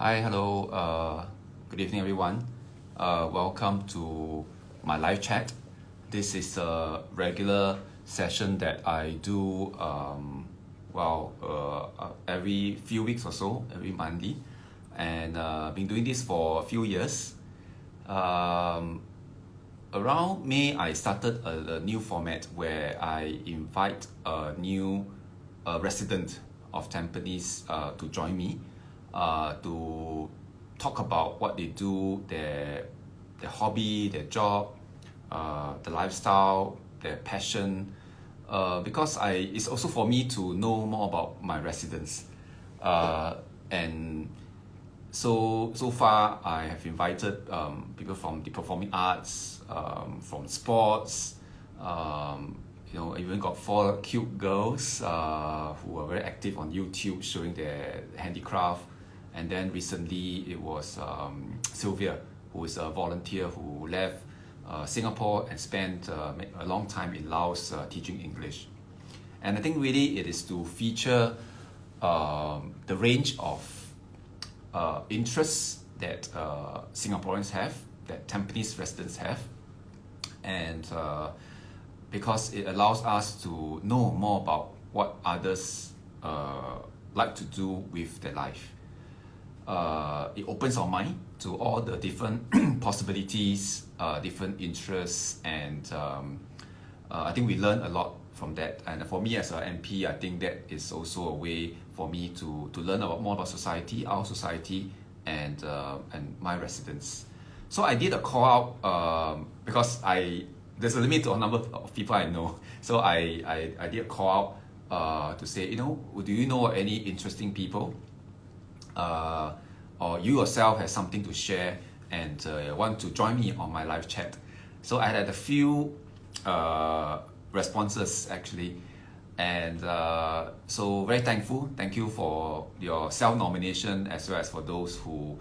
Hi, hello, good evening everyone. Welcome to my live chat. This is a regular session that I do every few weeks or so, every monthly. And been doing this for a few years. Around May, I started a new format where I invite a new resident of Tampines to join me to talk about what they do, their hobby, their job, the lifestyle, their passion. Because it's also for me to know more about my residents. And so far, I have invited people from the performing arts, from sports. Even got 4 cute girls who are very active on YouTube, showing their handicraft. And then recently, it was Sylvia, who is a volunteer who left Singapore and spent a long time in Laos teaching English. And I think really it is to feature the range of interests that Singaporeans have, that Tampines residents have, and because it allows us to know more about what others like to do with their life. It opens our mind to all the different possibilities, different interests, and I think we learn a lot from that. And for me as an MP, I think that is also a way for me to learn more about society, our society, and my residents. So I did a call out because there's a limit to the number of people I know. So I did a call out to say, do you know any interesting people? Or you yourself have something to share and want to join me on my live chat. So I had a few responses actually, and so very thankful. Thank you for your self-nomination as well as for those who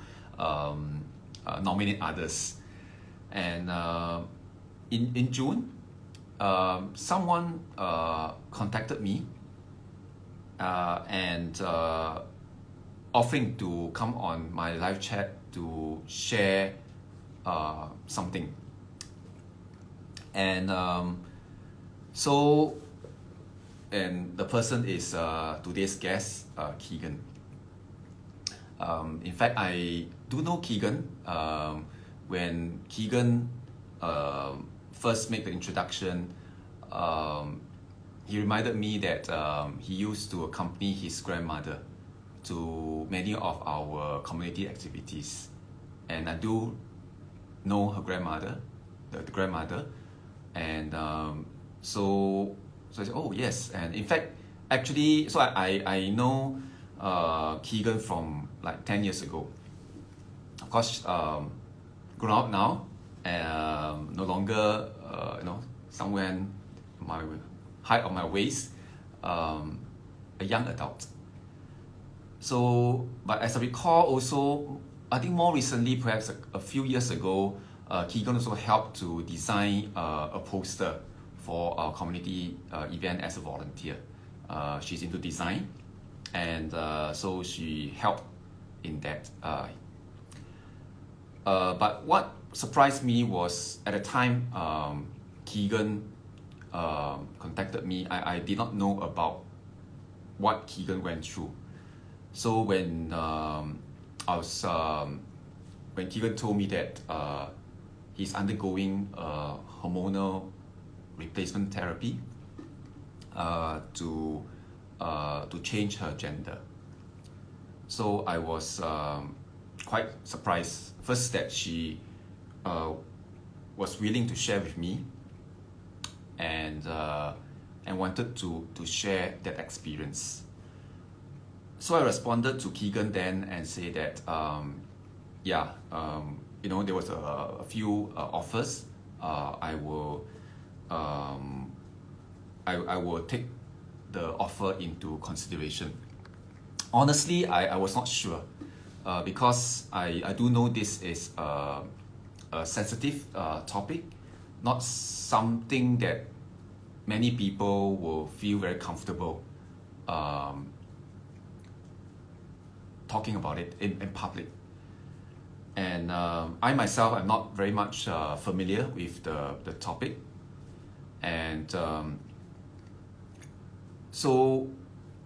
nominate others. And in June, someone contacted me and offering to come on my live chat to share something. And and the person is today's guest, Keegan. In fact, I do know Keegan. When Keegan first made the introduction, he reminded me that he used to accompany his grandmother to many of our community activities. And I do know her grandmother, the grandmother. And so I said, oh yes. And in fact, actually, so I know Keegan from like 10 years ago. Of course, grown up now, no longer, somewhere in my height of my waist, a young adult. So, but as I recall also, I think more recently, perhaps a few years ago, Keegan also helped to design a poster for our community event as a volunteer. She's into design, and so she helped in that. But what surprised me was at the time Keegan contacted me, I did not know about what Keegan went through. So when when Keegan told me that he's undergoing hormonal replacement therapy to change her gender, so I was quite surprised. First, that she was willing to share with me, and wanted to share that experience. So I responded to Keegan then and say that there was a few offers. I will take the offer into consideration. Honestly, I was not sure because I do know this is a sensitive topic, not something that many people will feel very comfortable talking about it in public. And I myself am not very much familiar with the topic. And so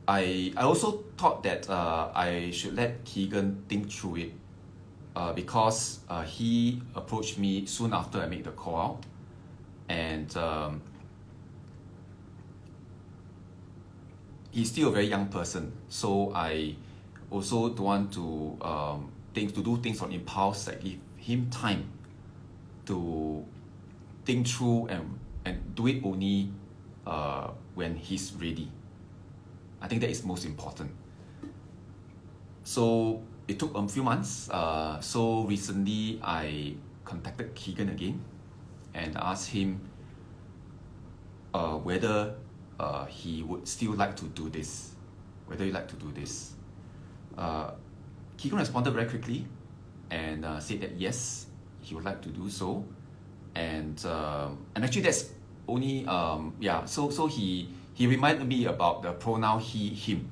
I also thought that I should let Keegan think through it because he approached me soon after I made the call out. And he's still a very young person, so I also don't want to do things on impulse. Like give him time to think through and do it only when he's ready. I think that is most important. So it took a few months. So recently I contacted Keegan again and asked him whether he would still like to do this. Keegan responded very quickly and said that yes, he would like to do so. And actually that's only so he reminded me about the pronoun he, him.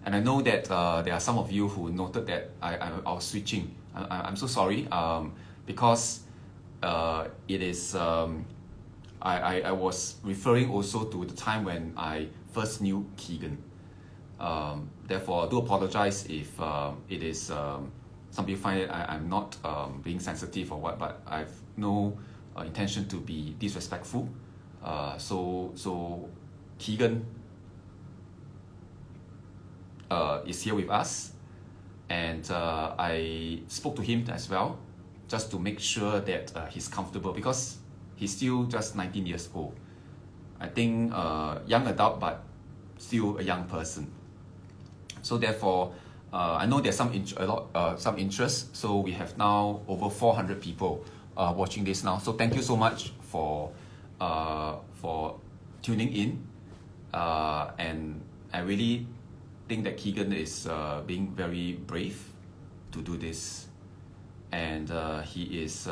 And I know that there are some of you who noted that I was switching. I'm so sorry because it is I was referring also to the time when I first knew Keegan. Therefore, I do apologize if it is some people find it I'm not being sensitive or what, but I've no intention to be disrespectful. So Keegan is here with us, and I spoke to him as well, just to make sure that he's comfortable because he's still just 19 years old. I think young adult, but still a young person. So therefore, I know there's some interest. So we have now over 400 people watching this now. So thank you so much for tuning in. And I really think that Keegan is being very brave to do this, and he is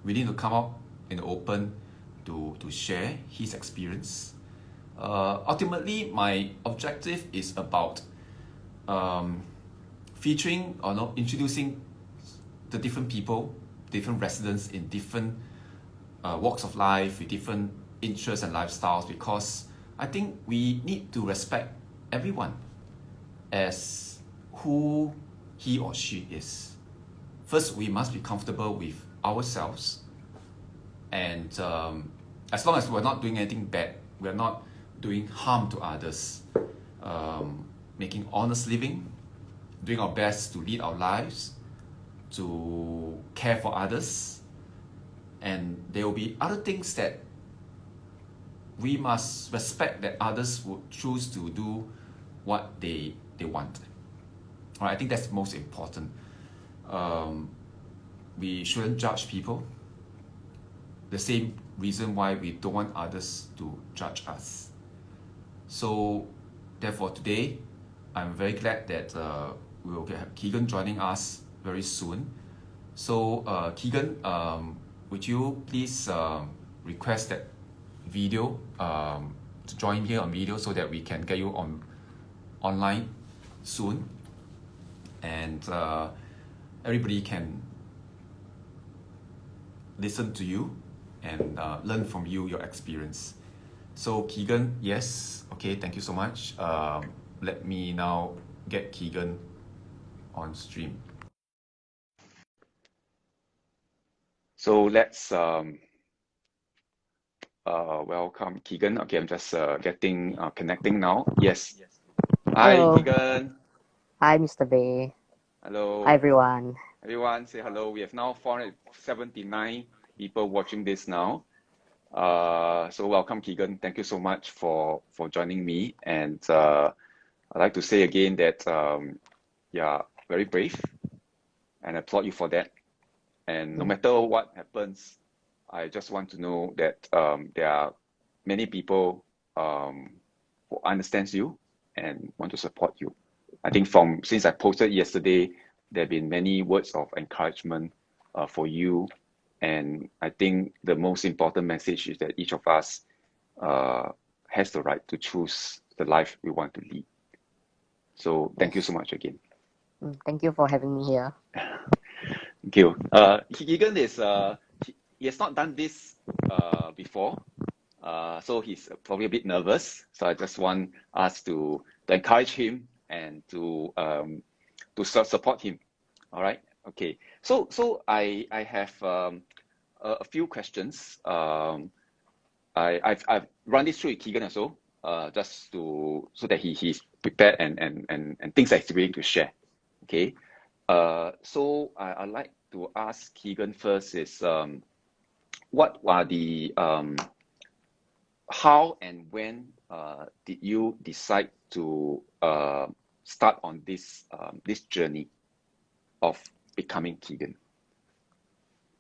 willing to come out in the open to share his experience. Ultimately, my objective is about featuring or not introducing the different people, different residents in different walks of life with different interests and lifestyles, because I think we need to respect everyone as who he or she is. First, we must be comfortable with ourselves, and as long as we're not doing anything bad, we're not doing harm to others, making honest living, doing our best to lead our lives, to care for others, and there will be other things that we must respect, that others would choose to do what they want. All right, I think that's most important. We shouldn't judge people. The same reason why we don't want others to judge us. So therefore today, I'm very glad that we will have Keegan joining us very soon. So Keegan, would you please request that video to join here on video so that we can get you online soon, and everybody can listen to you and learn from you, your experience. So Keegan, yes, okay, thank you so much. Let me now get Keegan on stream. So let's welcome Keegan. Okay, I'm just getting connecting now. Yes. Hi, Hello. Keegan. Hi, Mr. Baey. Hello. Hi, everyone. Everyone, say hello. We have now 479 people watching this now. So welcome, Keegan. Thank you so much for joining me. And I'd like to say again that yeah, very brave, and I applaud you for that. And no matter what happens, I just want to know that there are many people who understands you and want to support you. I think since I posted yesterday, there have been many words of encouragement for you. And I think the most important message is that each of us has the right to choose the life we want to lead. So thank you so much again. Thank you for having me here. Thank you. Keegan he has not done this before, so he's probably a bit nervous. So I just want us to encourage him and to support him. All right. Okay. So I have a few questions. I've run this through with Keegan also, just so that he's prepared and things that he's willing to share. Okay. So I'd like to ask Keegan first is what are the how and when did you decide to start on this journey of becoming Keegan?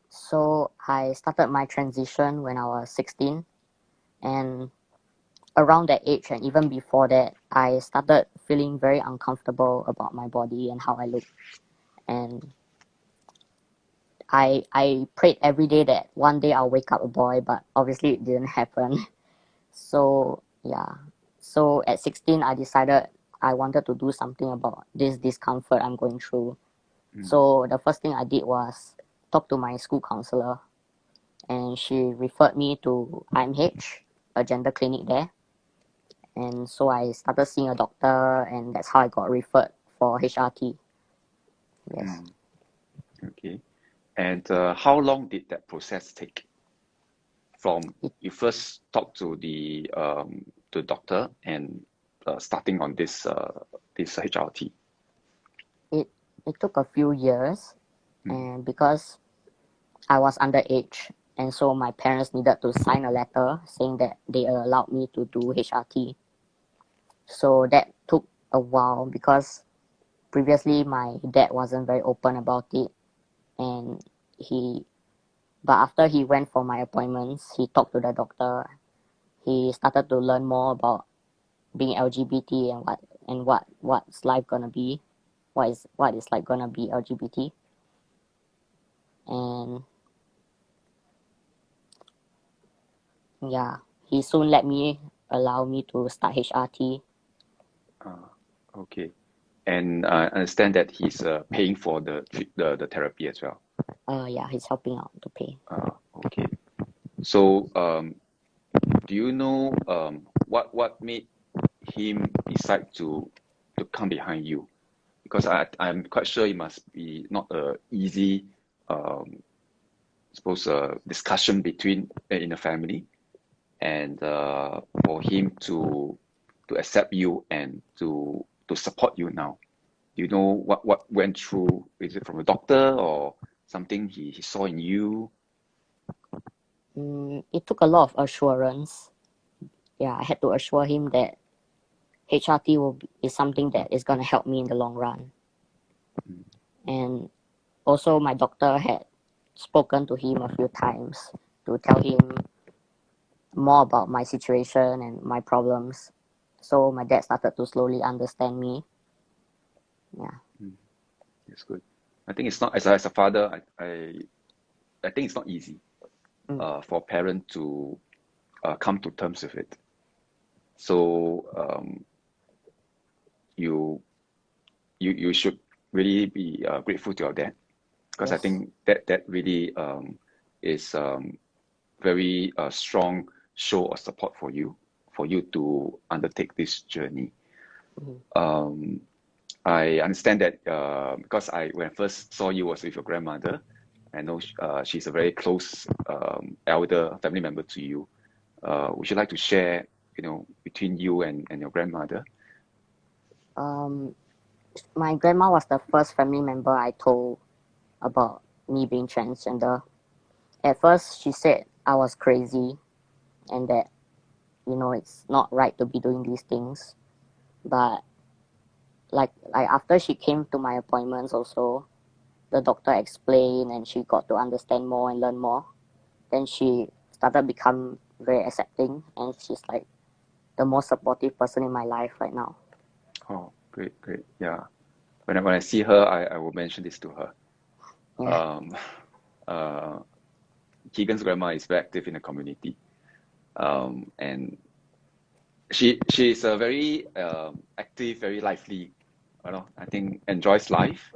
So I started my transition when I was 16, and around that age and even before that, I started feeling very uncomfortable about my body and how I look. And I prayed every day that one day I'll wake up a boy, but obviously it didn't happen. So yeah. So at 16, I decided I wanted to do something about this discomfort I'm going through. So the first thing I did was talk to my school counselor, and she referred me to IMH, a gender clinic there. And so I started seeing a doctor, and that's how I got referred for HRT. Yes. Okay. And how long did that process take from you first talked to the doctor and starting on this HRT? It took a few years, and because I was underage, and so my parents needed to sign a letter saying that they allowed me to do HRT. So that took a while because previously my dad wasn't very open about it, and but after he went for my appointments, he talked to the doctor. He started to learn more about being LGBT and what's life gonna be, what is like gonna be LGBT, and yeah, he soon allow me to start HRT. Okay. And I understand that he's paying for the therapy as well. Yeah, he's helping out to pay. Okay. So do you know what made him decide to come behind you? Because I'm quite sure it must be not a easy suppose discussion between in a family, and for him to accept you and to support you now. Do you know what went through? Is it from a doctor or something he saw in you? It took a lot of assurance. Yeah, I had to assure him that HRT is something that is going to help me in the long run. And also my doctor had spoken to him a few times to tell him more about my situation and my problems. So my dad started to slowly understand me. Yeah. That's good. I think it's not as a father. I think it's not easy for a parent to come to terms with it. So you should really be grateful to your dad, because I Yes. think that really is very strong show of support for you to undertake this journey. I understand that because when I first saw you was with your grandmother. I know she's a very close elder family member to you. Would you like to share, between you and your grandmother? My grandma was the first family member I told about me being transgender. At first, she said I was crazy and that, it's not right to be doing these things. But like after she came to my appointments also, the doctor explained and she got to understand more and learn more. Then she started become very accepting, and she's like the most supportive person in my life right now. Oh, great, great. Yeah. When I see her, I will mention this to her. Yeah. Uh, Keegan's grandma is very active in the community, and she's a very active, very lively I think enjoys life,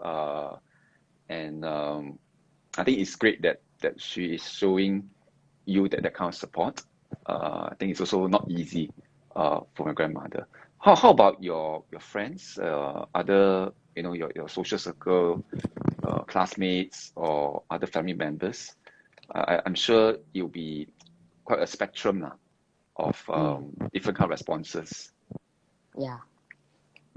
and I think it's great that she is showing you that kind of support. I think it's also not easy for my grandmother. How about your friends, other your social circle, classmates or other family members? I'm sure it'll be quite a spectrum of different kind of responses. Yeah.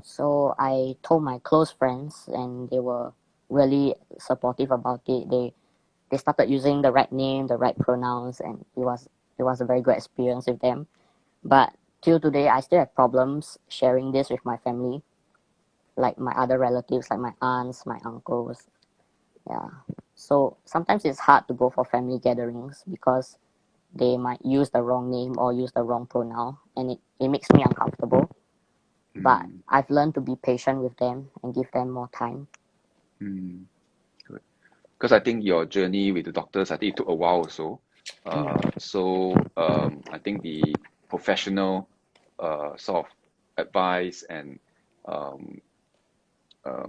So I told my close friends, and they were really supportive about it. They started using the right name, the right pronouns, and it was a very good experience with them. But till today, I still have problems sharing this with my family, like my other relatives, like my aunts, my uncles. Yeah. So sometimes it's hard to go for family gatherings because they might use the wrong name or use the wrong pronoun, and it makes me uncomfortable. But Mm, I've learned to be patient with them and give them more time. mm, good. Because I think your journey with the doctors, I think it took a while also. I think the professional sort of advice and um,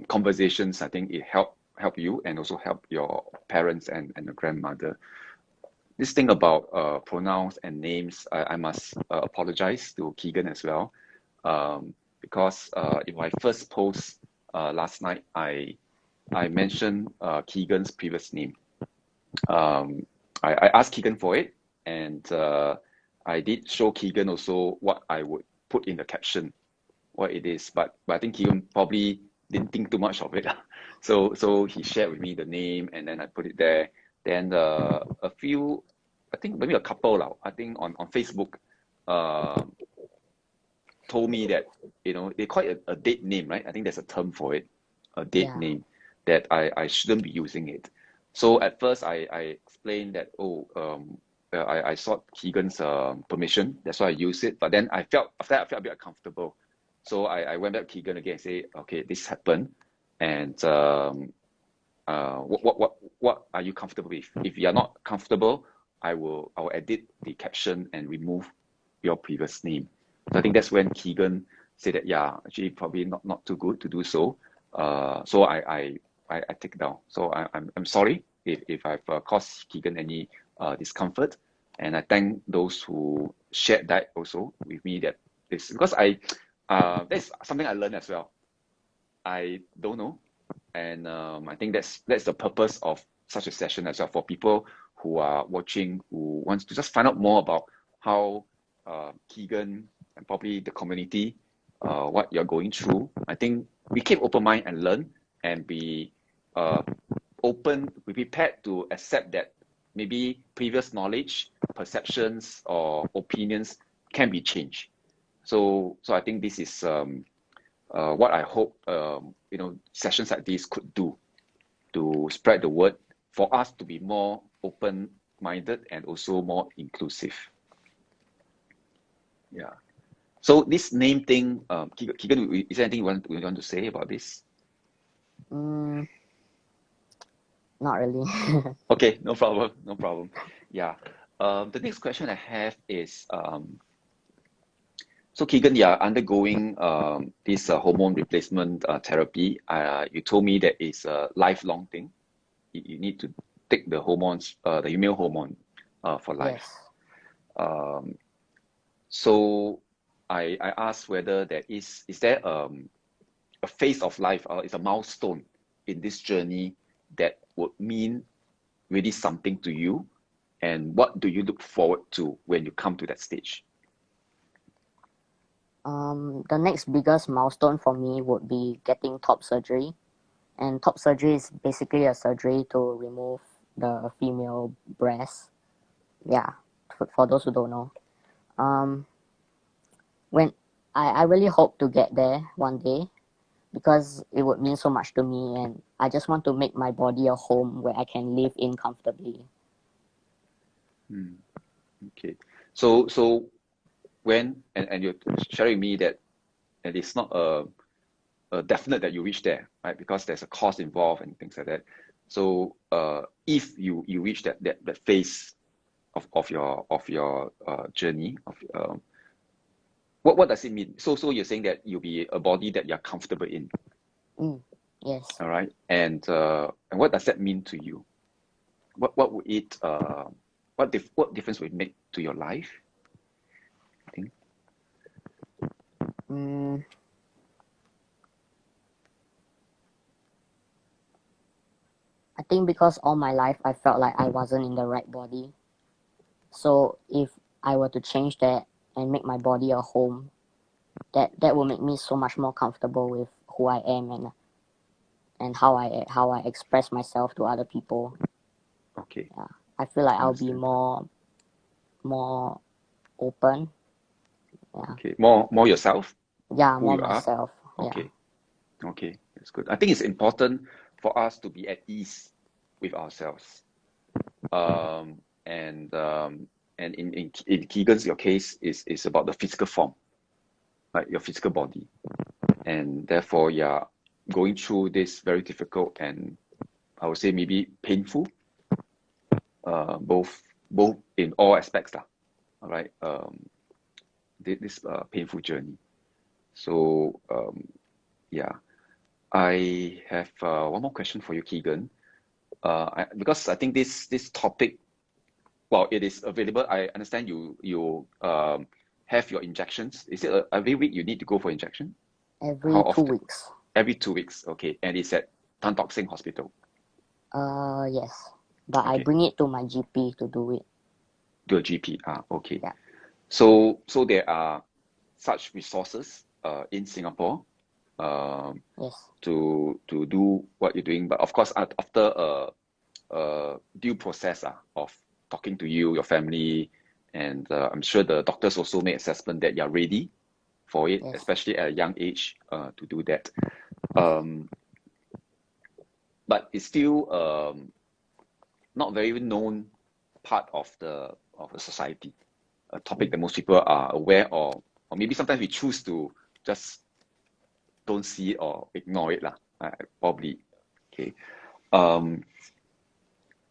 conversations, I think it help you and also help your parents and your grandmother. This thing about pronouns and names, I must apologize to Keegan as well, because in my first post last night, I mentioned Keegan's previous name. Um, I asked Keegan for it, and I did show Keegan also what I would put in the caption, what it is. But I think Keegan probably didn't think too much of it. So he shared with me the name, and then I put it there. Then a few, I think maybe a couple now, I think on Facebook, uh, told me that they call it a date name, right? I think there's a term for it, a date Yeah. name, that I shouldn't be using it. So at first I explained that I sought Keegan's permission, that's why I used it. But then after that I felt a bit uncomfortable, so I went back to Keegan again and say, okay, this happened, and what are you comfortable with? If you are not comfortable, I will edit the caption and remove your previous name. So I think that's when Keegan said that, yeah, actually probably not too good to do so. So I take it down. So I'm sorry if I've caused Keegan any discomfort, and I thank those who shared that also with me, that this, because that's something I learned as well. I don't know, and I think that's the purpose of such a session as well, for people who are watching, who wants to just find out more about how Keegan and probably the community, what you're going through. I think we keep open mind and learn, and be uh, be prepared to accept that maybe previous knowledge, perceptions, or opinions can be changed. So I think this is what I hope sessions like this could do, to spread the word, for us to be more open-minded and also more inclusive. Yeah. So this name thing, Keegan, is there anything you want to say about this? Mm, not really. Okay, no problem, no problem. Yeah. The next question I have is, so Keegan, you are undergoing this hormone replacement therapy. You told me that it's a lifelong thing. You need to take the hormones, the female hormone, for life. Yes. Um, so I asked whether there is there a phase of life, is a milestone in this journey that would mean really something to you, and what do you look forward to when you come to that stage? The next biggest milestone for me would be getting top surgery. And top surgery is basically a surgery to remove the female breast. Yeah, for those who don't know. Um, when I really hope to get there one day, because it would mean so much to me, and I just want to make my body a home where I can live in comfortably. Hmm. Okay. So when, and you're sharing with me that it's not a definite that you reach there, right? Because there's a cost involved and things like that. So if you reach that phase of your journey of what does it mean? So you're saying that you'll be a body that you're comfortable in. Yes. All right, and what does that mean to you? What would it what difference would it make to your life? I think. Mm, I think because all my life I felt like I wasn't in the right body. So if I were to change that and make my body a home, that will make me so much more comfortable with who I am and how I express myself to other people. Okay. Yeah, I feel like I'll be Understand. more open. Yeah, Okay. More yourself, yeah, who more you are. myself. Yeah, Okay. Okay. That's good. I think it's important for us to be at ease with ourselves. Um, and um, and in Keegan's your case is about the physical form, right? Your physical body, and therefore you're going through this very difficult and I would say maybe painful, both in all aspects, lah. All right. This painful journey. So yeah, I have one more question for you, Keegan. Because I think this topic, well, it is available. I understand you have your injections. Is it every week you need to go for injection? How every two often? weeks. Every 2 weeks. Okay, and it's at Tan Tock Seng Hospital. Yes, but I Okay, bring it to my GP to do it. to a GP. Okay. Yeah, So there are such resources in Singapore yes, to do what you're doing. But of course, after a due process of talking to you, your family, and I'm sure the doctors also make assessment that you're ready for it, yes. especially at a young age to do that. Um, but it's still not very known part of the society, a topic that most people are aware of, or maybe sometimes we choose to just don't see it or ignore it lah. Probably. Okay. Um,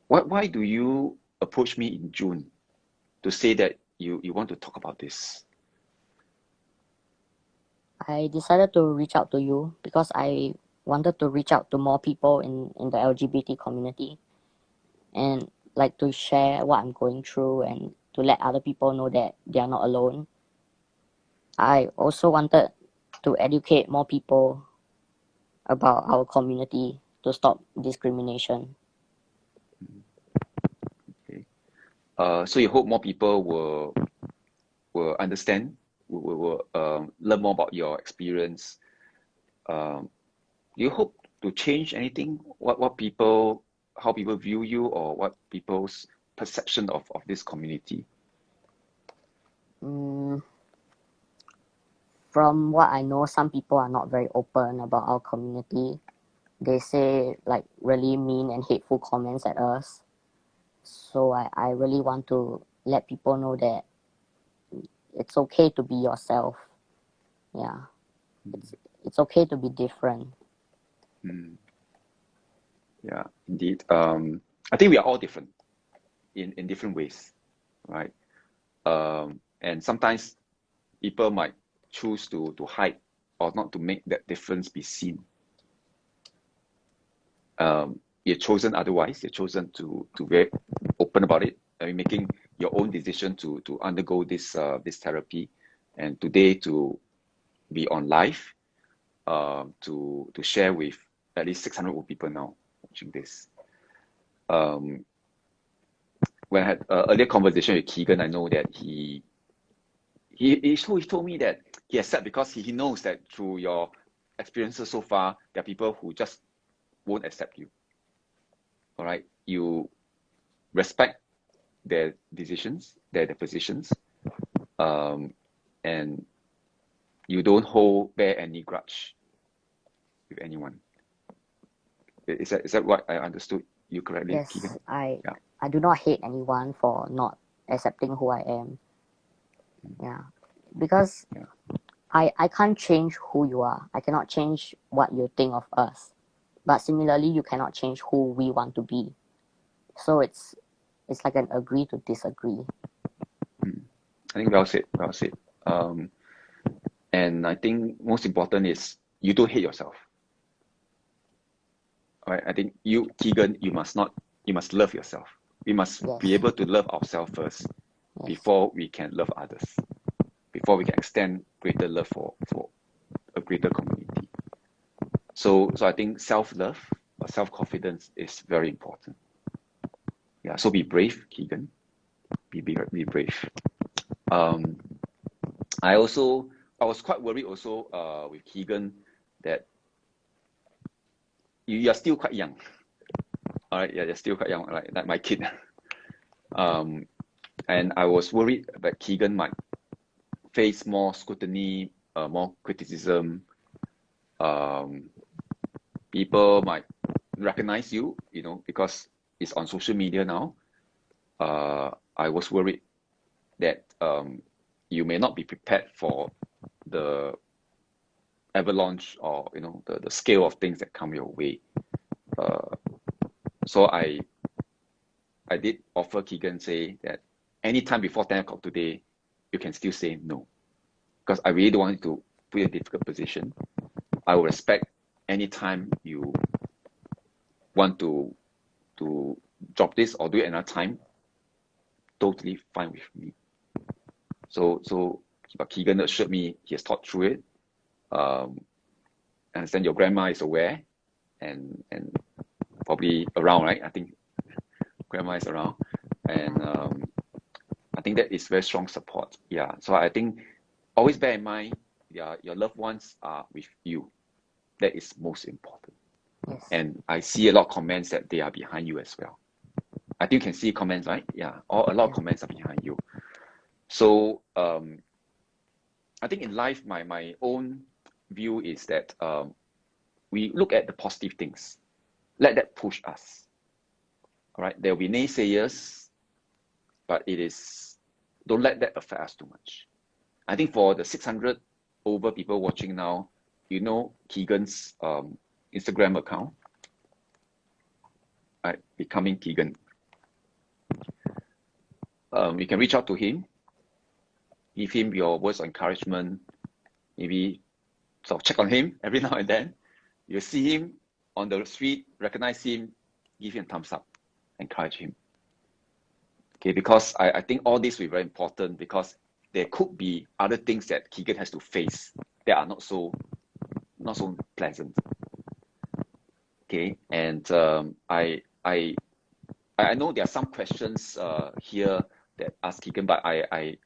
why do you approach me in June to say that you want to talk about this? I decided to reach out to you because I wanted to reach out to more people in the LGBT community and like to share what I'm going through and to let other people know that they are not alone. I also wanted to educate more people about our community to stop discrimination. Okay. So you hope more people will understand, will learn more about your experience. Do you hope to change anything? What people, how people view you, or what people's perception of this community? Mm, from what I know, some people are not very open about our community. They say like really mean and hateful comments at us. So I really want to let people know that it's okay to be yourself. Yeah, it's okay to be different. Mm, yeah, indeed. I think we are all different in different ways, right? And sometimes people might choose to hide or not to make that difference be seen. You've chosen otherwise. You've chosen to be open about it. I mean, making your own decision to undergo this therapy, and today to be on live, to share with at least 600 people now watching this. Um, when I had earlier conversation with Keegan, I know that he told me that he accept because he knows that through your experiences so far, there are people who just won't accept you. All right, you respect their decisions, their positions, and you don't bear any grudge with anyone. Is that what I understood you correctly, Keegan? Yes, I Yeah. I do not hate anyone for not accepting who I am. Yeah, because Yeah. I can't change who you are. I cannot change what you think of us. But similarly, you cannot change who we want to be. So it's like an agree to disagree. I think well said. Well said. And I think most important is you don't hate yourself. right? I think you, Keegan, you must love yourself. We must be able to love ourselves first before we can love others, before we can extend greater love for a greater community. So I think self-love or self-confidence is very important. Yeah, so be brave, Keegan. Be brave. I was quite worried also with Keegan that you are still quite young. All right, yeah, you're still quite young, like my kid. And I was worried that Keegan might face more scrutiny, more criticism. People might recognize you, because it's on social media now. I was worried that you may not be prepared for the avalanche or the scale of things that come your way. So I did offer Keegan, say that anytime before 10 o'clock today, you can still say no, because I really don't want you to put you in a difficult position. I will respect any time you want to drop this or do it another time. Totally fine with me. But Keegan assured me he has thought through it. I understand your grandma is aware and probably around, right? I think grandma is around, and I think that is very strong support. Yeah. So I think always bear in mind, your loved ones are with you. That is most important. Yes. And I see a lot of comments that they are behind you as well. I think you can see comments, right? Yeah. A lot of comments are behind you. So I think in life, my own view is that we look at the positive things. Let that push us. All right. There will be naysayers, but don't let that affect us too much. I think for the 600 over people watching now, Keegan's Instagram account, right? Becoming Keegan. You can reach out to him, give him your words of encouragement, maybe sort of check on him every now and then. You see him on the street, recognize him, give him a thumbs up, encourage him. Okay, because I think all this will be very important, because there could be other things that Keegan has to face that are not so pleasant. Okay, and I know there are some questions here that ask Keegan, but I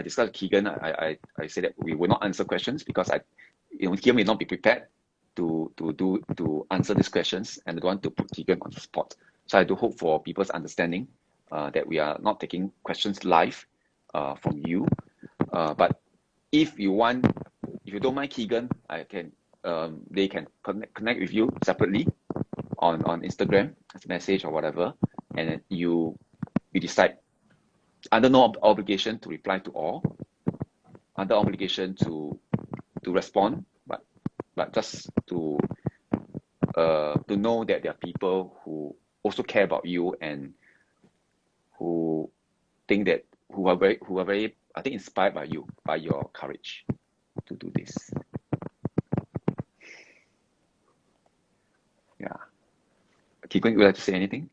discussed with Keegan. I said that we will not answer questions because Keegan may not be prepared to answer these questions, and I don't want to put Keegan on the spot. So I do hope for people's understanding that we are not taking questions live from you. But if you don't mind, Keegan, they can connect with you separately on Instagram as a message or whatever, and then you decide, under no obligation to reply to all, under obligation to respond, but just to know that there are people who also care about you and who are very I think inspired by you, by your courage to do this. Yeah. Keegan, would you like to say anything?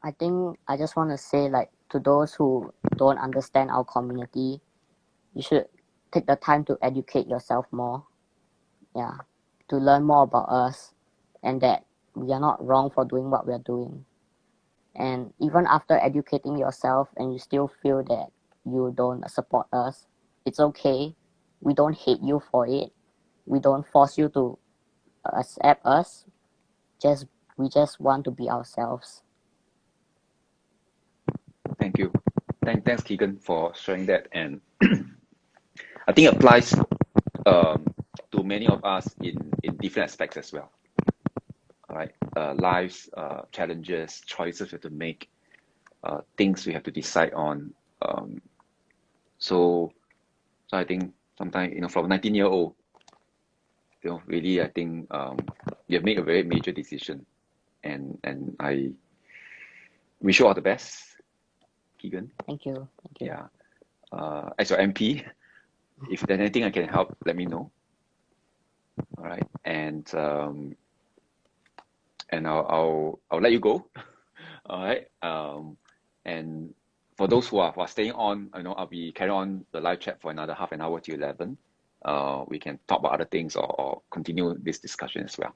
I think I just want to say, to those who don't understand our community, you should take the time to educate yourself more. Yeah. To learn more about us, and that we are not wrong for doing what we are doing. And even after educating yourself and you still feel that you don't support us, it's okay. We don't hate you for it. We don't force you to accept us. We just want to be ourselves. Thank you. Thanks, Keegan, for sharing that. And I think it applies to many of us in different aspects as well. All right, lives, challenges, choices we have to make, things we have to decide on. So I think sometimes, from a 19-year-old, really, I think you have made a very major decision, and I wish you all the best, Keegan. Thank you. Yeah. As your MP, if there's anything I can help, let me know. All right, and I'll let you go. All right, and for those who are staying on, I'll be carrying on the live chat for another half an hour to 11. We can talk about other things or continue this discussion as well.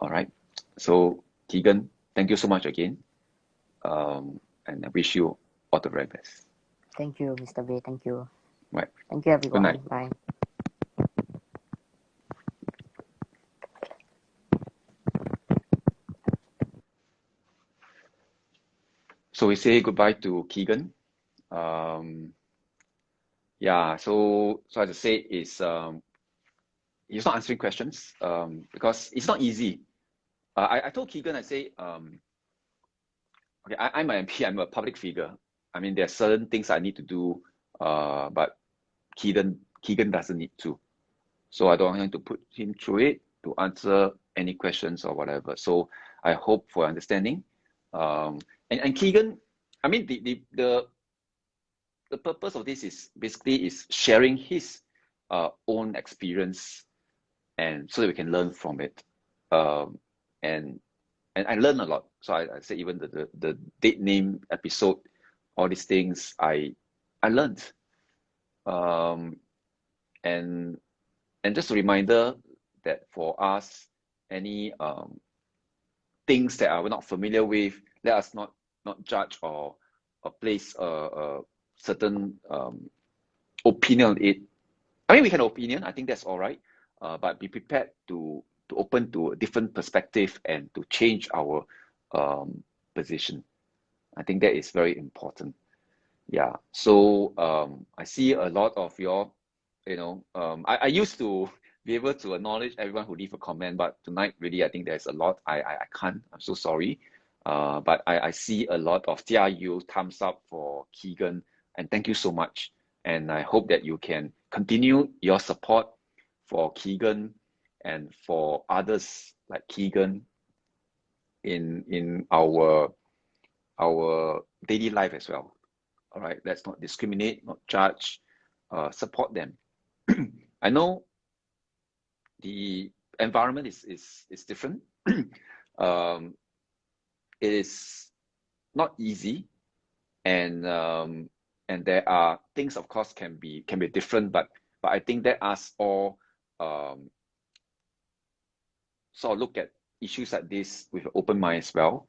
All right. So Keegan, thank you so much again, and I wish you all the very best. Thank you, Mr. Baey. Thank you. Right. Thank you, everyone. night. Bye. So we say goodbye to Keegan. Yeah. So as I say, is he's not answering questions because it's not easy. I told Keegan, I say, okay, I'm an MP, I'm a public figure. I mean, there are certain things I need to do, but Keegan doesn't need to. So I don't want him to put him through it to answer any questions or whatever. So I hope for understanding. And Keegan, I mean, the purpose of this is basically sharing his own experience, and so that we can learn from it. And I learned a lot. So I say even the date name episode, all these things I learned. And just a reminder that for us, any things that we're not familiar with, let us not judge or place a certain opinion on it. I mean, we can opinion. I think that's all right, but be prepared to open to a different perspective and to change our position. I think that is very important. Yeah. So I see a lot of your, I used to be able to acknowledge everyone who leave a comment, but tonight really I think there's a lot I can't. I'm so sorry. But I see a lot of TRU thumbs up for Keegan, and thank you so much. And I hope that you can continue your support for Keegan and for others like Keegan in our daily life as well. All right, let's not discriminate, not judge, support them. I know the environment is different. It is not easy, and there are things, of course, can be different, but I think that us all sort of look at issues like this with an open mind as well,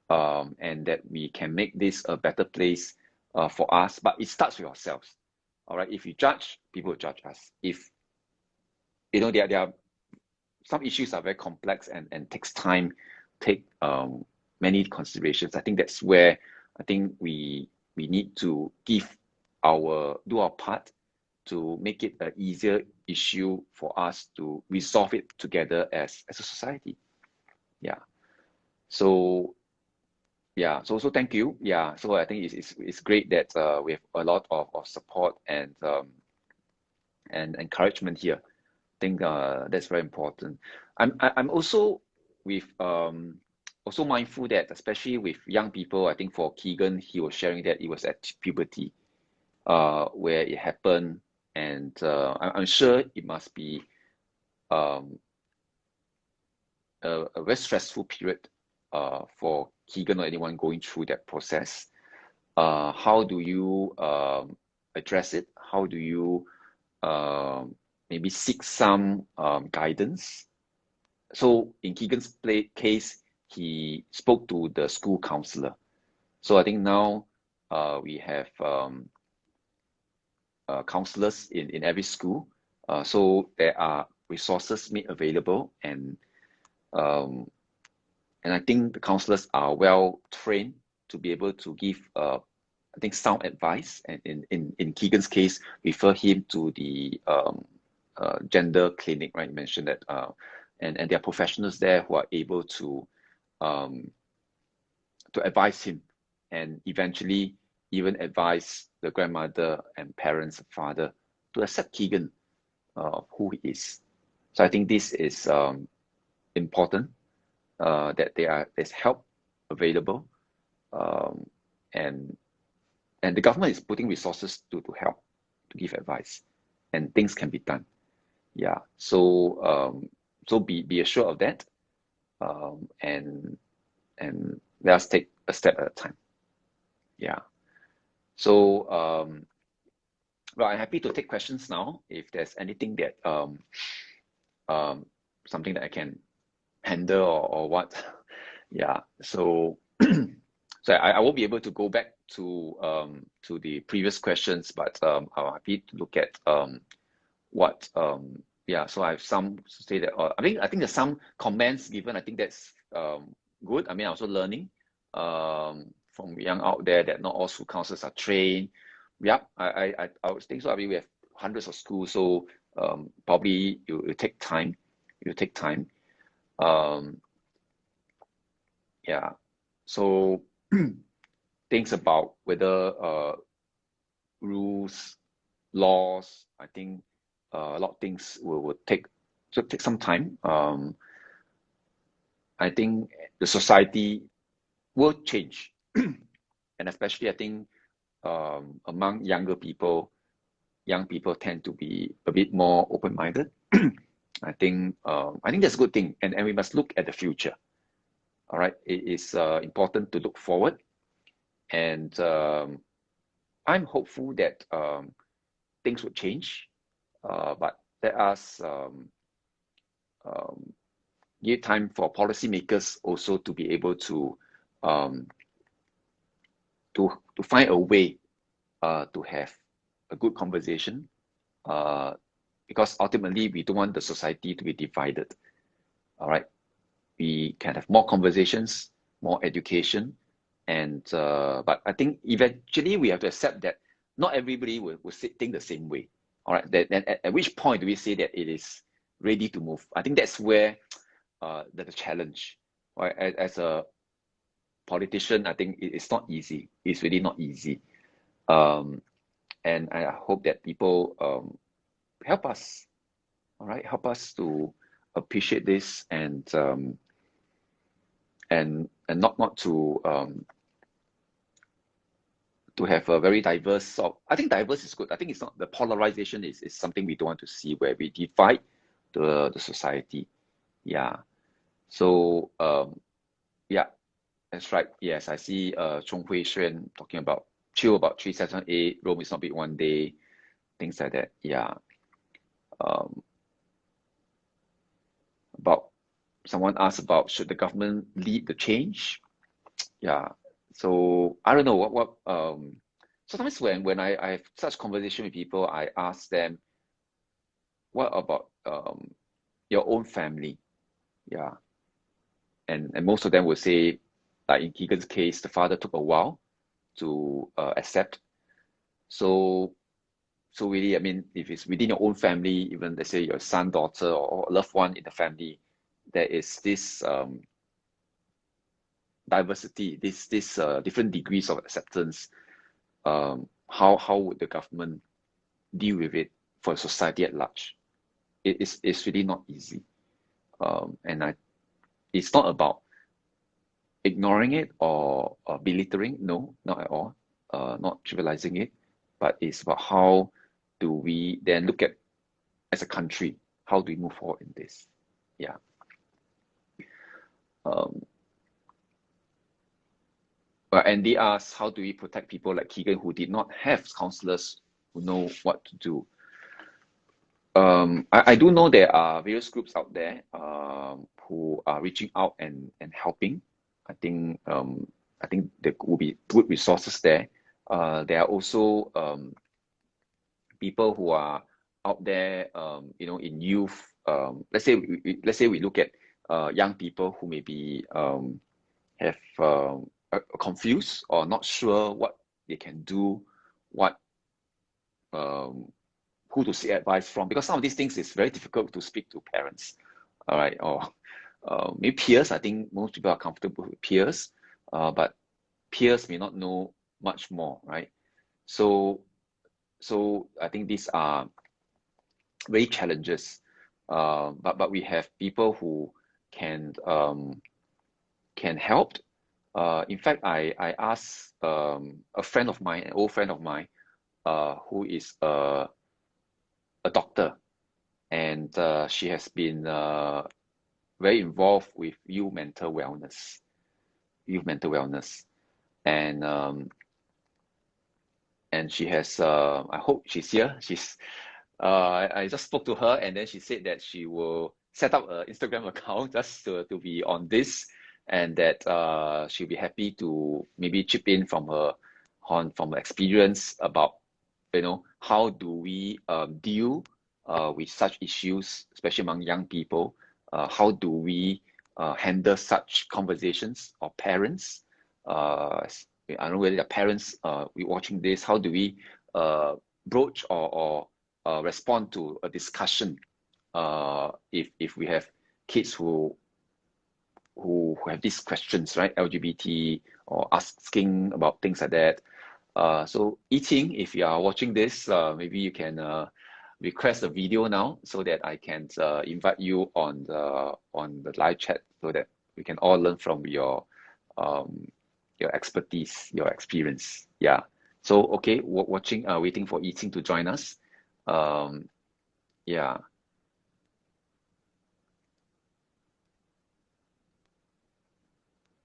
and that we can make this a better place for us. But it starts with ourselves. All right. If you judge, people will judge us. If there are some issues are very complex and takes time, take many considerations. I think that's where I think we need to do our part to make it an easier issue for us to resolve it together as a society. Yeah. So yeah, so thank you. Yeah, so I think it's great that we have a lot of support and encouragement here. I think that's very important. I'm also also mindful that especially with young people, I think for Keegan, he was sharing that it was at puberty where it happened, and I'm sure it must be a very stressful period for Keegan or anyone going through that process. How do you address it? How do you maybe seek some guidance? So in Keegan's case, he spoke to the school counselor. So I think now we have counselors in every school. So there are resources made available, and I think the counselors are well trained to be able to give I think sound advice, and in Keegan's case, refer him to the gender clinic, right? You mentioned that, and there are professionals there who are able to advise him, and eventually even advise the grandmother and parents, father, to accept Keegan who he is. So I think this is important, that there's help available, and the government is putting resources to help, to give advice. and things can be done. Yeah. So so be assured of that. And let us take a step at a time. Yeah. So well, I'm happy to take questions now if there's anything that something that I can handle or what. Yeah. So so I won't be able to go back to the previous questions, but I'm happy to look at what yeah. So I have some to say that I think there's some comments given. I think that's good. I mean, I'm also learning from young out there that not all school counselors are trained. Yeah, I would think so. I mean, we have hundreds of schools, so probably it will take time. It will take time. Yeah. So things about whether rules, laws, I think a lot of things will take some time. I think the society will change, and especially I think among young people tend to be a bit more open-minded. I think that's a good thing, and we must look at the future. All right, it is important to look forward, and I'm hopeful that things would change, but let us give time for policymakers also to be able um, to find a way to have a good conversation, because ultimately we don't want the society to be divided. All right, we can have more conversations, more education, and but I think eventually we have to accept that not everybody will think the same way. All right, then at which point do we say that it is ready to move? I think that's where the challenge. Right, as a politician, I think it's not easy. It's really not easy. And I hope that people help us. All right, help us to appreciate this and not to have a very diverse. I think diverse is good. I think it's not the polarization is something we don't want to see where we divide the society. Yeah. So yeah, that's right. Yes, I see Chong Hui Xuan talking about chill about 378, Rome is not built one day, things like that. Yeah. About someone asked about should the government lead the change? Yeah. So I don't know what sometimes when I have such conversation with people, I ask them, what about your own family? Yeah. And most of them will say, like in Keegan's case, the father took a while to accept. So really, I mean, if it's within your own family, even let's say your son, daughter, or a loved one in the family, there is this diversity, this different degrees of acceptance. How would the government deal with it for society at large? It's really not easy, and it's not about ignoring it or belittling. No, not at all. Not trivializing it, but it's about how do we then look at as a country, how do we move forward in this? Yeah. Andy asks, how do we protect people like Keegan who did not have counselors who know what to do? I do know there are various groups out there who are reaching out and helping. I think there will be good resources there. There are also people who are out there, in youth. Let's say we look at young people who maybe have confused or not sure what they can do, what who to seek advice from, because some of these things is very difficult to speak to parents, all right, or maybe peers. I think most people are comfortable with peers, but peers may not know much more, right? So I think these are very challenges, but we have people who can help. In fact, I asked a friend of mine, an old friend of mine, who is a a doctor, and she has been very involved with youth mental wellness, and she has. I hope she's here. I just spoke to her, and then she said that she will set up an Instagram account just to be on this, and that she'll be happy to maybe chip in from her experience about, how do we deal with such issues, especially among young people. How do we handle such conversations, or parents? I don't know whether the parents we watching this. How do we broach or respond to a discussion if we have kids who have these questions, right? LGBT, or asking about things like that. So E-Ching, if you are watching this, maybe you can request a video now so that I can invite you on the live chat, so that we can all learn from your expertise, your experience. Yeah. So okay, watching, waiting for E-Ching to join us. Yeah.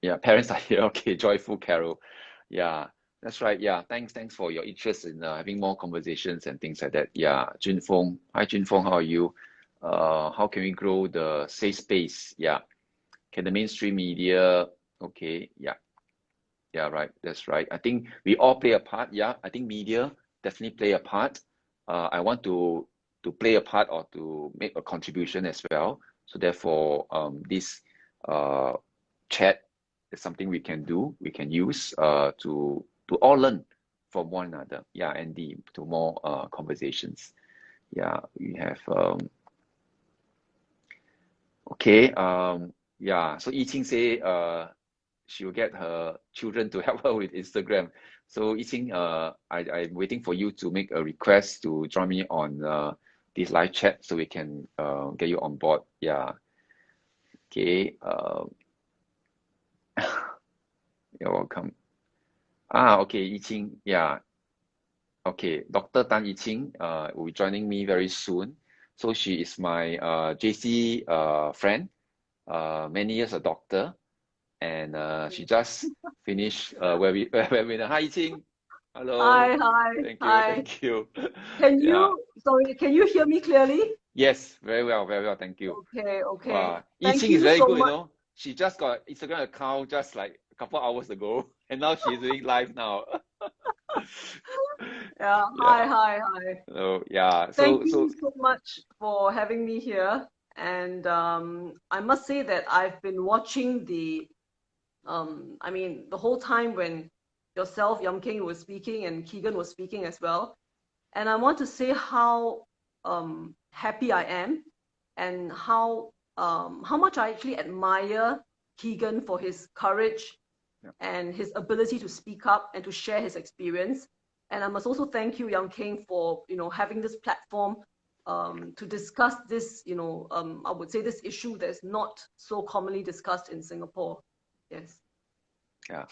Yeah, parents are here. Okay, joyful Carol. Yeah, that's right. Yeah, thanks for your interest in having more conversations and things like that. Yeah, Junfeng. Hi, Junfeng. How are you? How can we grow the safe space? Yeah. Can the mainstream media? Okay. Yeah. Yeah. Right. That's right. I think we all play a part. Yeah. I think media definitely play a part. I want to play a part, or to make a contribution as well. So therefore, this chat is something we can do, we can use to all learn from one another. Yeah, and to more conversations. Yeah, we have okay. Yeah, so I-Ching say she will get her children to help her with Instagram. So I-Ching, I'm waiting for you to make a request to join me on this live chat, so we can get you on board. Yeah. Okay. You're welcome. Okay, I-Ching. Yeah. Okay, Dr. Tan E-Ching will be joining me very soon. So she is my JC friend, many years a doctor, and she just finished webinar. Hi, E-Ching. Hello. Hi. Thank you. Yeah. Can you hear me clearly? Yes, very well, thank you. Okay. Wow. Thank I-Ching is you very so good, much. She just got Instagram account just like a couple hours ago, and now she's doing live now. Yeah. Yeah. Hi. So yeah. Thank So you so much for having me here. And I must say that I've been watching the whole time when yourself, Yam Keng, was speaking, and Keegan was speaking as well. And I want to say how happy I am, and how much I actually admire Keegan for his courage and his ability to speak up and to share his experience. And I must also thank you, Yam Keng, for having this platform to discuss this, I would say, this issue that is not so commonly discussed in Singapore. Yes. yeah.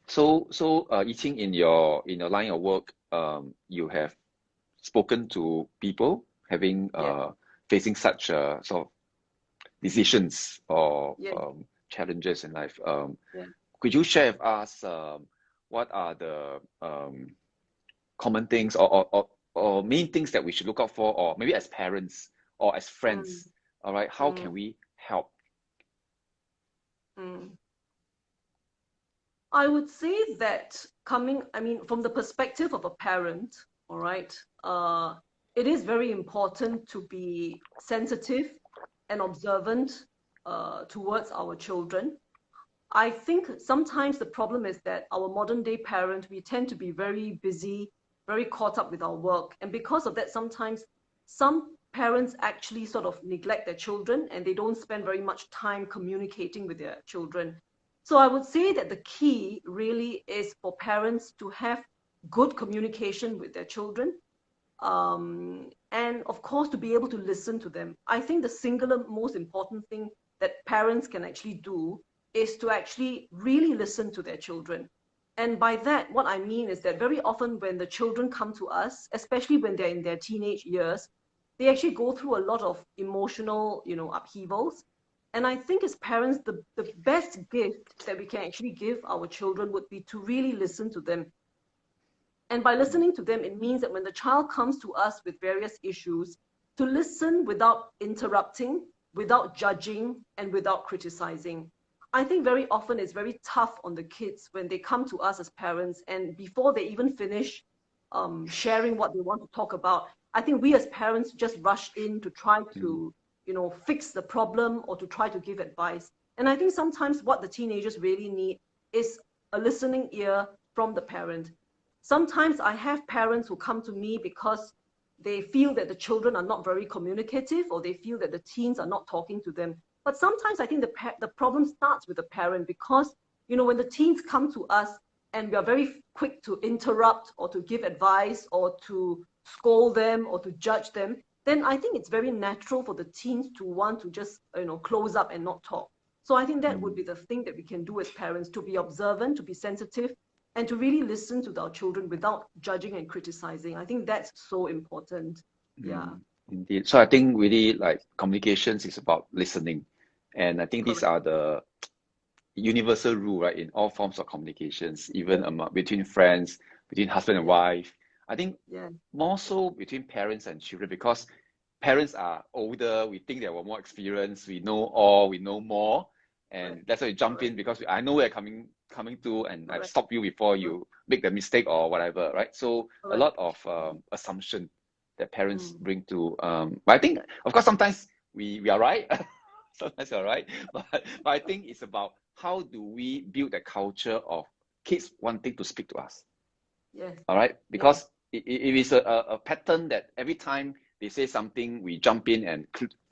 So I-Ching, in your line of work, you have spoken to people having facing such sort of decisions or challenges in life. Could you share with us what are the common things, or main things that we should look out for, or maybe as parents or as friends? All right, how can we help? I would say that from the perspective of a parent, all right, it is very important to be sensitive and observant towards our children. I think sometimes the problem is that our modern day parent, we tend to be very busy, very caught up with our work. And because of that, sometimes some parents actually sort of neglect their children, and they don't spend very much time communicating with their children. So I would say that the key really is for parents to have good communication with their children. And of course, to be able to listen to them. I think the singular most important thing that parents can actually do is to actually really listen to their children. And by that, what I mean is that very often when the children come to us, especially when they're in their teenage years, they actually go through a lot of emotional, upheavals. And I think as parents, the best gift that we can actually give our children would be to really listen to them. And by listening to them, it means that when the child comes to us with various issues, to listen without interrupting, without judging, and without criticizing. I think very often it's very tough on the kids when they come to us as parents, and before they even finish sharing what they want to talk about, I think we as parents just rush in to try to, fix the problem or to try to give advice. And I think sometimes what the teenagers really need is a listening ear from the parent. Sometimes I have parents who come to me because they feel that the children are not very communicative, or they feel that the teens are not talking to them. But sometimes I think the problem starts with the parent, because, when the teens come to us and we are very quick to interrupt or to give advice or to scold them or to judge them, then I think it's very natural for the teens to want to just, close up and not talk. So I think that would be the thing that we can do as parents, to be observant, to be sensitive, and to really listen to our children without judging and criticizing. I think that's so important. Yeah. Indeed. So I think really, like, communications is about listening. And I think these are the universal rule, right, in all forms of communications, even between friends, between husband and wife. I think more so between parents and children, because parents are older, we think they have more experience, we know all, we know more, and that's why we jump in, because I know where coming to, and I stop you before you make the mistake or whatever, right? So a lot of assumption that parents bring to, but I think, of course, sometimes we are right, sometimes we're right, but I think it's about how do we build the culture of kids wanting to speak to us. Yes. All right, because it is a pattern that every time they say something, we jump in and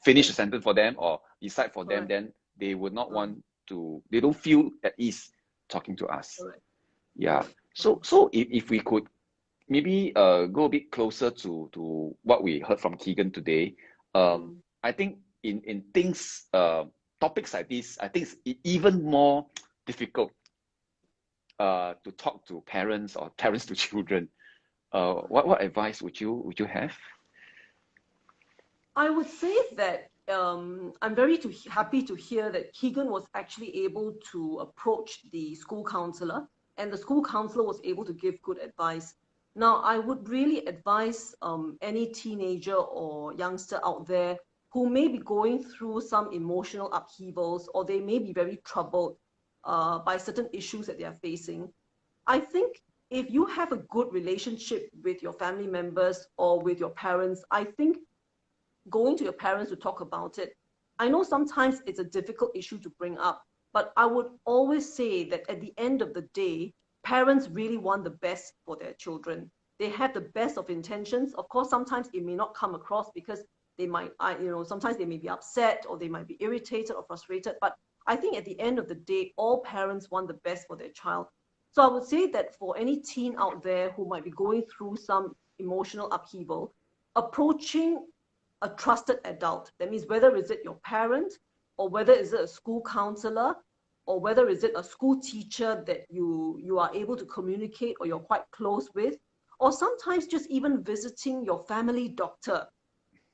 finish the sentence for them or decide for them, then they would not want to, they don't feel at ease talking to us. Yeah. So if we could maybe go a bit closer to what we heard from Keegan today, I think in things, topics like this, I think it's even more difficult to talk to parents or parents to children. What advice would you have? I would say that I'm very happy to hear that Keegan was actually able to approach the school counselor, and the school counselor was able to give good advice. Now, I would really advise any teenager or youngster out there who may be going through some emotional upheavals, or they may be very troubled by certain issues that they are facing. I think if you have a good relationship with your family members or with your parents, I think going to your parents to talk about it, I know sometimes it's a difficult issue to bring up, but I would always say that at the end of the day, parents really want the best for their children. They have the best of intentions. Of course, sometimes it may not come across because they might, sometimes they may be upset or they might be irritated or frustrated. But I think at the end of the day, all parents want the best for their child. So I would say that for any teen out there who might be going through some emotional upheaval, approaching a trusted adult, that means whether is it your parent, or whether is it a school counselor, or whether is it a school teacher that you are able to communicate or you're quite close with, or sometimes just even visiting your family doctor.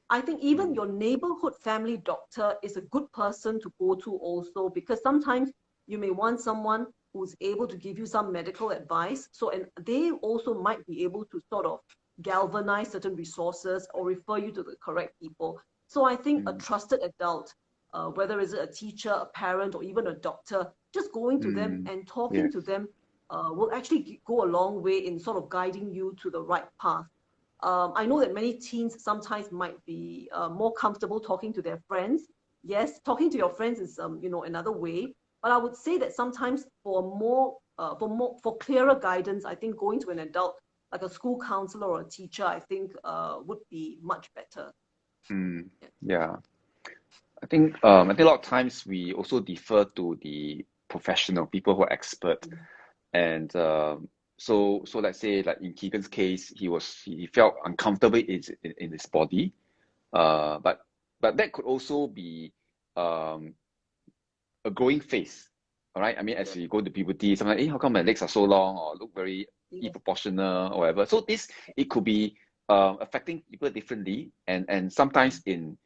I think even your neighborhood family doctor is a good person to go to also, because sometimes you may want someone who's able to give you some medical advice. So, and they also might be able to sort of galvanize certain resources or refer you to the correct people. So I think a trusted adult, whether it's a teacher, a parent, or even a doctor, just going to them and talking to them will actually go a long way in sort of guiding you to the right path. I know that many teens sometimes might be more comfortable talking to their friends. Yes, talking to your friends is another way. But I would say that sometimes for clearer guidance, I think going to an adult like a school counselor or a teacher, I think would be much better. Yeah. I think a lot of times we also defer to the professional people who are expert, and so let's say, like in Keegan's case, he felt uncomfortable in his body, but that could also be a growing phase. All right, I mean, as you go to puberty, sometimes, how come my legs are so long or look very disproportional or whatever. So it could be affecting people differently, and sometimes in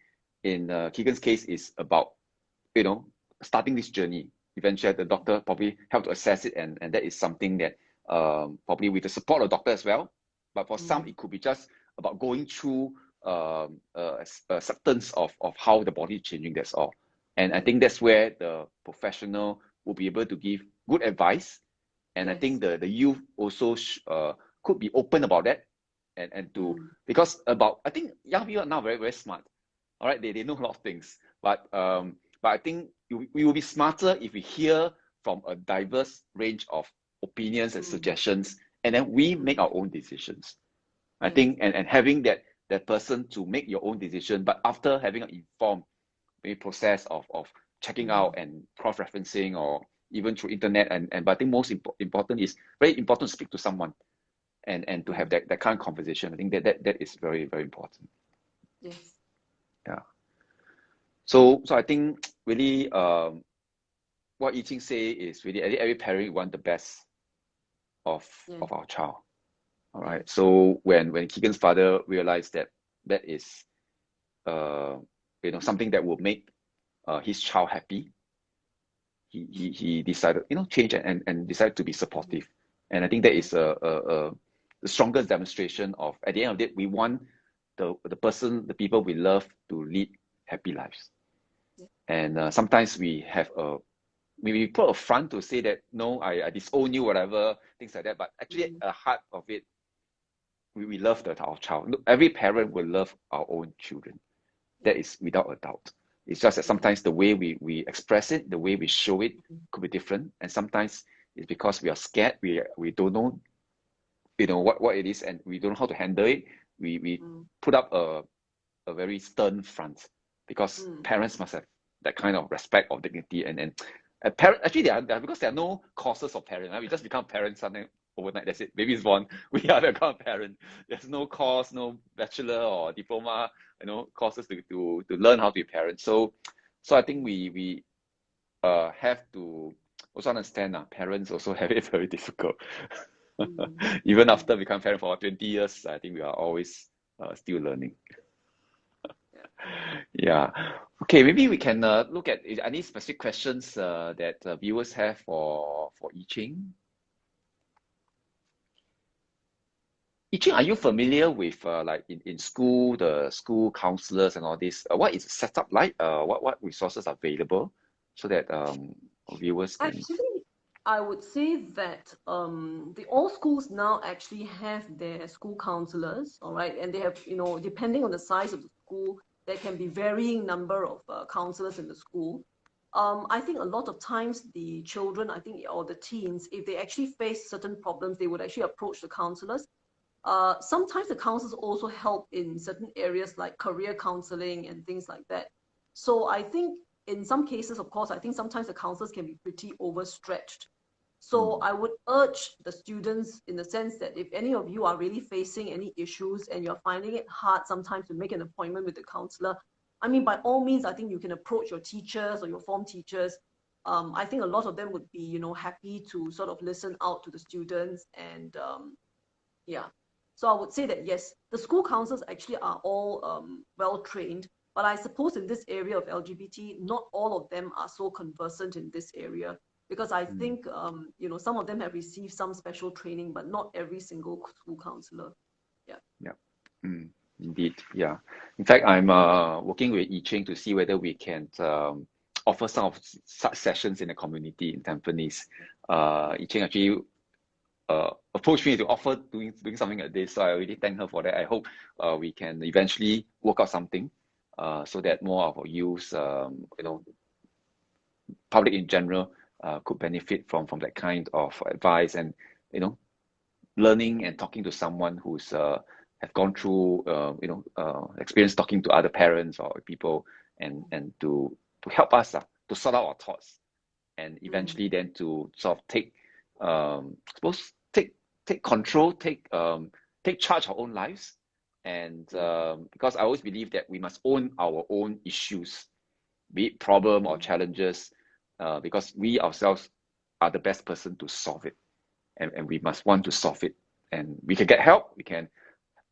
Keegan's case is about, starting this journey. Eventually the doctor probably help to assess it, and that is something that probably with the support of doctor as well. But for some, it could be just about going through acceptance of how the body is changing, that's all. And I think that's where the professional will be able to give good advice. And I think the youth also could be open about that, and to, because I think young people are now very, very smart. All right, they know a lot of things, but I think we will be smarter if we hear from a diverse range of opinions and suggestions, and then we make our own decisions. I think, and having that person to make your own decision, but after having an informed maybe process of checking out and cross-referencing, or even through internet, but I think most important is very important to speak to someone, and to have that kind of conversation. I think that is very, very important. Yes. Yeah. So I think really what E-Ching say is really every parent want the best of our child. All right. So when Keegan's father realized that is something that will make his child happy, he decided change and decided to be supportive. And I think that is the strongest demonstration of, at the end of the day, we want the people we love to lead happy lives. And sometimes we have we put a front to say that, no, I disown you, whatever, things like that. But actually, at the heart of it, we love our child. Every parent will love our own children. That is without a doubt. It's just that sometimes the way we express it, the way we show it could be different. And sometimes it's because we are scared. We don't know, what it is, and we don't know how to handle it. We put up a very stern front, because parents must have that kind of respect or dignity. And actually, because there are no courses of parent. Right? We just become parents something overnight. That's it. Baby is born. We are the kind of parent. There's no course, no bachelor or diploma, courses to learn how to be parent. So I think we have to also understand parents also have it very difficult. Even after become parent for 20 years, I think we are always still learning. Yeah. Okay, maybe we can look at any specific questions that viewers have for E-Ching. E-Ching, are you familiar with like in school, the school counselors and all this? What is the setup like? What resources are available so that viewers can... Actually, I would say that all schools now actually have their school counselors, all right, and they have, depending on the size of the school, there can be varying number of counselors in the school. I think a lot of times the children, or the teens, if they actually face certain problems, they would actually approach the counselors. Sometimes the counselors also help in certain areas like career counseling and things like that. So I think in some cases, of course, I think sometimes the counselors can be pretty overstretched. So I would urge the students in the sense that if any of you are really facing any issues and you're finding it hard sometimes to make an appointment with the counselor, by all means, I think you can approach your teachers or your form teachers. I think a lot of them would be, happy to sort of listen out to the students. And yeah. So I would say that, yes, the school counselors actually are all well-trained, but I suppose in this area of LGBT, not all of them are so conversant in this area, because I think, some of them have received some special training, but not every single school counselor. Yeah. Yeah. Indeed. Yeah. In fact, I'm working with E-Ching to see whether we can offer some of such sessions in the community in Tampines. E-Ching actually approached me to offer doing something like this, so I really thank her for that. I hope we can eventually work out something so that more of our youth, public in general, could benefit from that kind of advice, and learning and talking to someone who's have gone through experience talking to other parents or people, and to help us to sort out our thoughts, and eventually then to sort of take take control, take charge of our own lives. And because I always believe that we must own our own issues, be it problem or challenges, because we ourselves are the best person to solve it, and we must want to solve it. And we can get help, we can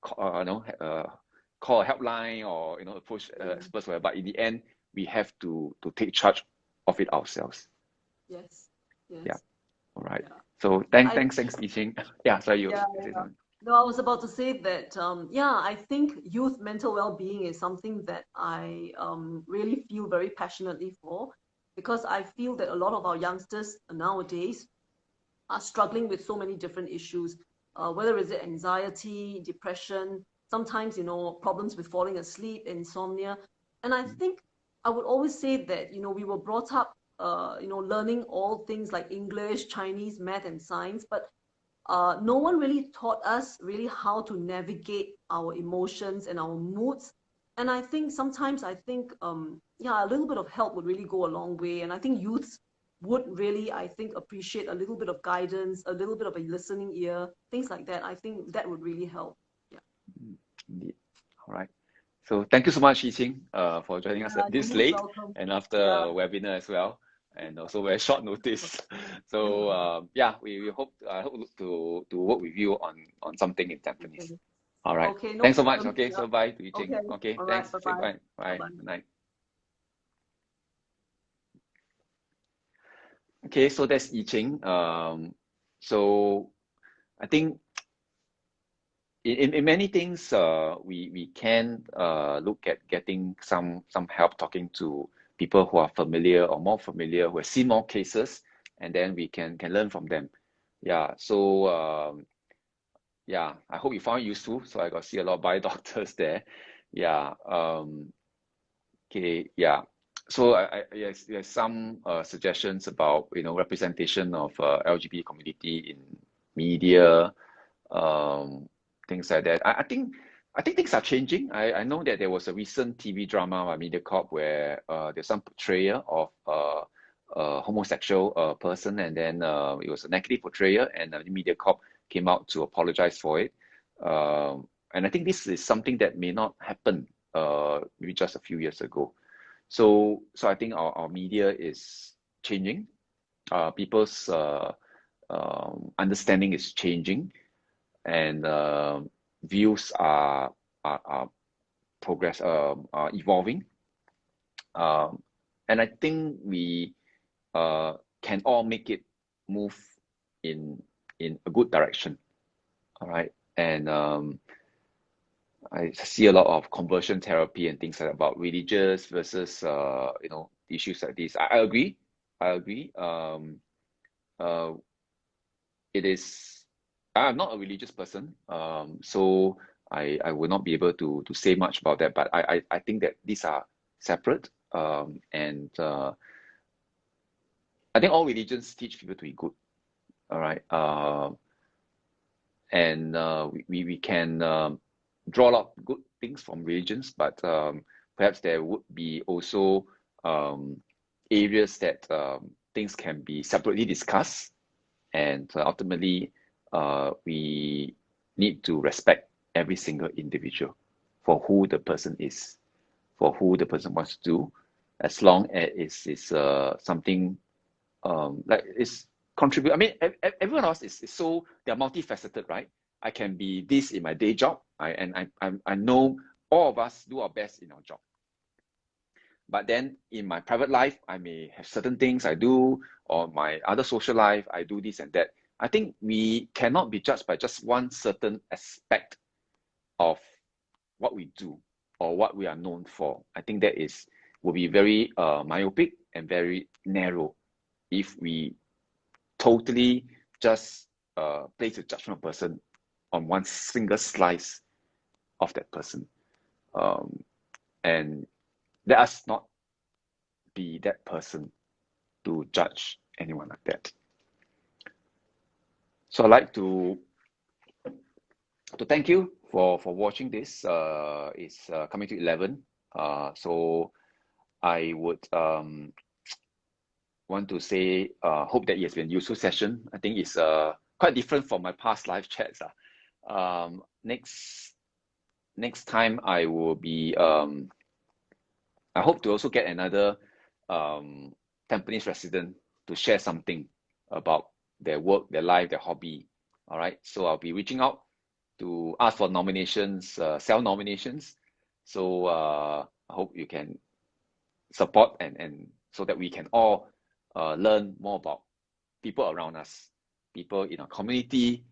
call a helpline or approach experts, whatever. But in the end, we have to take charge of it ourselves. Yes. Yes. Yeah. All right. Yeah. So thanks, E-Ching. Yeah. Sorry, you Yeah, say yeah. something. No, I was about to say that, I think youth mental well-being is something that I really feel very passionately for, because I feel that a lot of our youngsters nowadays are struggling with so many different issues, whether it's anxiety, depression, sometimes, problems with falling asleep, insomnia. And I think I would always say that, we were brought up, learning all things like English, Chinese, math, and science, but no one really taught us really how to navigate our emotions and our moods. And I think sometimes a little bit of help would really go a long way. And I think youths would really, I think, appreciate a little bit of guidance, a little bit of a listening ear, things like that. I think that would really help. Yeah. Indeed. All right. So thank you so much, E-Ching, for joining us Yeah, at you're this most late welcome. and after Yeah. a webinar as well, and also very short notice. So we hope I hope to work with you on something in Tampines. Okay. All right. Okay, no Thanks so much. problem. Okay. Yeah. So bye to E-Ching. Okay. Okay. All right. Thanks. Say Bye-bye. bye. Bye. Bye-bye. Good night. Okay. So that's E-Ching. So I think in many things, we can look at getting some help, talking to people who are familiar or more familiar, who have seen more cases, and then we can learn from them. Yeah. So I hope you found it useful. So I got to see a lot of bio doctors there. Yeah. Okay. Yeah. So yes, there's some suggestions about representation of LGBT community in media, things like that. I think things are changing. I know that there was a recent TV drama by MediaCorp where there's some portrayal of a homosexual person, and then it was a negative portrayal, and MediaCorp came out to apologize for it. And I think this is something that may not happen maybe just a few years ago. So I think our media is changing. People's understanding is changing, and views are evolving. And I think we can all make it move in a good direction. All right. And I see a lot of conversion therapy and things like that about religious versus issues like this. I agree. It is. I'm not a religious person, so I will not be able to say much about that. But I think that these are separate, and I think all religions teach people to be good. All right. And we can draw a lot of good things from religions, but perhaps there would be also areas that things can be separately discussed, and ultimately we need to respect every single individual for who the person is, for who the person wants to do, as long as it's something like it's contribute. I mean, everyone else is so, they're multifaceted, right? I can be this in my day job, I know all of us do our best in our job. But then in my private life, I may have certain things I do, or my other social life, I do this and that. I think we cannot be judged by just one certain aspect of what we do or what we are known for. I think that will be very myopic and very narrow if we totally just place a judgment person on one single slice of that person. And let us not be that person to judge anyone like that. So I'd like to thank you for watching this. It's coming to 11. So I would want to say, hope that it has been a useful session. I think it's quite different from my past live chats. Next time I will be, I hope to also get another Tampines resident to share something about their work, their life, their hobby. All right. So I'll be reaching out to ask for nominations, self-nominations. So I hope you can support and so that we can all learn more about people around us, people in our community.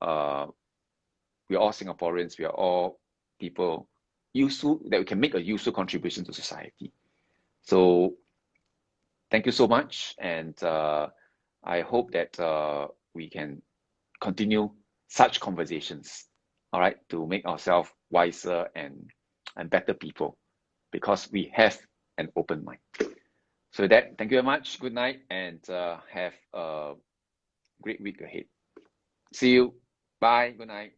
We're all Singaporeans. We are all people useful, that we can make a useful contribution to society. So thank you so much, and I hope that we can continue such conversations, all right, to make ourselves wiser and better people, because we have an open mind. So with that, thank you very much. Good night, and have a great week ahead. See you. Bye. Good night.